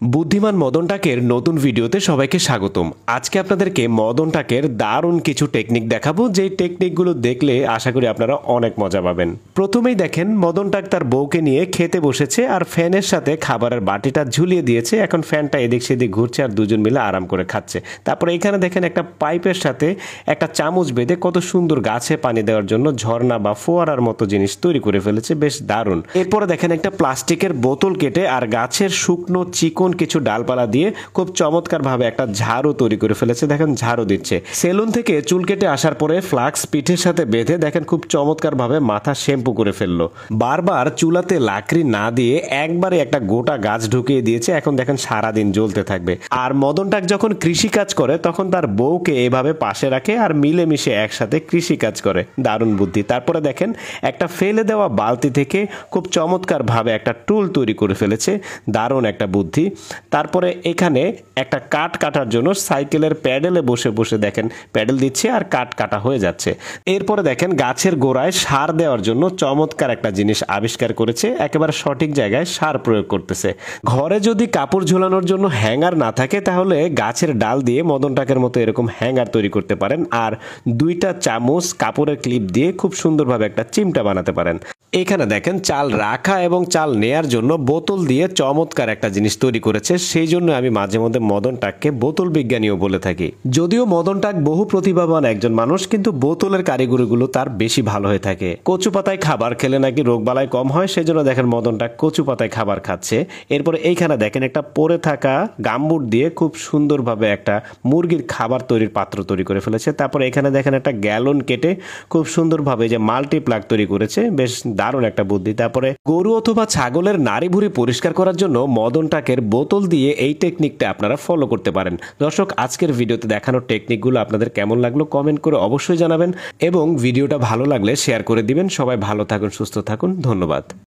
বুদ্ধিমান মদন টাকের নতুন ভিডিওতে সবাইকে স্বাগতম। আজকে আপনাদেরকে মদন টাকের দারুণ কিছু টেকনিক দেখাবো, যেই টেকনিকগুলো দেখলে আশা করি আপনারা অনেক মজা পাবেন। প্রথমেই দেখেন মদন টাক তার বউকে নিয়ে খেতে বসেছে আর ফ্যানের সাথে খাবারের বাটিটা ঝুলিয়ে দিয়েছে। এখন ফ্যানটা এদিক সেদিক ঘুরছে আর দুজন মিলে আরাম করে খাচ্ছে। তারপরে এখানে দেখেন একটা পাইপের সাথে একটা চামচ বেঁধে কত সুন্দর গাছে পানি দেওয়ার জন্য ঝর্ণা বা ফোয়ারার মতো জিনিস তৈরি করে ফেলেছে, বেশ দারুণ। এরপরে দেখেন একটা প্লাস্টিকের বোতল কেটে আর গাছের শুকনো চিকন কিছু ডালপালা দিয়ে খুব চমৎকার ভাবে একটা ঝাড়ু তৈরি করে ফেলেছে। দেখেন ঝাড়ু দিচ্ছে। সেলুন থেকে চুল কেটে আসার পরে ফ্লাক্স পিঠের সাথে বেঁধে দেখেন খুব চমৎকার ভাবে মাথা শ্যাম্পু করে ফেললো। বারবার চুলাতে লাকড়ি না দিয়ে একবারে একটা গোটা গাছ ঢুকিয়ে দিয়েছে। এখন দেখেন সারাদিন জ্বলতে থাকবে। আর মদন টাক যখন কৃষি কাজ করে তখন তার বউকে এভাবে পাশে রাখে আর মিলেমিশে একসাথে কৃষি কাজ করে। দারুণ বুদ্ধি। তারপরে দেখেন একটা ফেলে দেওয়া বালতি থেকে খুব চমৎকার ভাবে একটা টুল তৈরি করে ফেলেছে। দারুণ একটা বুদ্ধি। তারপরে এখানে একটা কাঠ কাটার জন্য সাইকেলের প্যাডেলে বসে বসে দেখেন প্যাডেল দিচ্ছে আর কাঠ কাটা হয়ে যাচ্ছে। এরপরে দেখেন গাছের গোড়ায় সার দেওয়ার জন্য চমৎকার একটা জিনিস আবিষ্কার করেছে। একেবারে সঠিক জায়গায় সার প্রয়োগ করতেছে। ঘরে যদি কাপড় ঝোলানোর জন্য হ্যাঙ্গার না থাকে তাহলে গাছের ডাল দিয়ে মদন টাকের মতো এরকম হ্যাঙ্গার তৈরি করতে পারেন। আর দুইটা চামচ কাপড়ের ক্লিপ দিয়ে খুব সুন্দরভাবে একটা চিমটা বানাতে পারেন। এখানে দেখেন চাল রাখা এবং চাল নেয়ার জন্য বোতল দিয়ে চমৎকার একটা জিনিস তৈরি করেছে। সেই জন্য আমি মাঝে মধ্যে মদন টাককে বোতল বিজ্ঞানীও বলে থাকি। যদিও মদন টাক বহু প্রতিভাবান একজন মানুষ, কিন্তু বোতলের কারিগরিগুলো তার বেশি ভালো হয়ে থাকে। কচু পাতায় খাবার খেলে নাকি রোগবালাই কম হয়, সেই জন্য দেখেন মদন টাক কচু পাতায় খাবার খাচ্ছে। এরপরে এইখানে দেখেন একটা পরে থাকা গামবুট দিয়ে খুব সুন্দরভাবে একটা মুরগির খাবার তৈরির পাত্র তৈরি করে ফেলেছে। তারপরে এখানে দেখেন একটা গ্যালন কেটে খুব সুন্দরভাবে যে মাল্টিপ্লাগ তৈরি করেছে, বেশ দারুণ একটা বুদ্ধি। তারপরে গরু অথবা ছাগলের নাড়ি ভুঁড়ি পরিষ্কার করার জন্য মদন টাকের বোতল দিয়ে এই টেকনিকটা আপনারা ফলো করতে পারেন। দর্শক, আজকের ভিডিওতে দেখানো টেকনিকগুলো আপনাদের কেমন লাগলো কমেন্ট করে অবশ্যই জানাবেন এবং ভিডিওটা ভালো লাগলে শেয়ার করে দিবেন। সবাই ভালো থাকুন, সুস্থ থাকুন, ধন্যবাদ।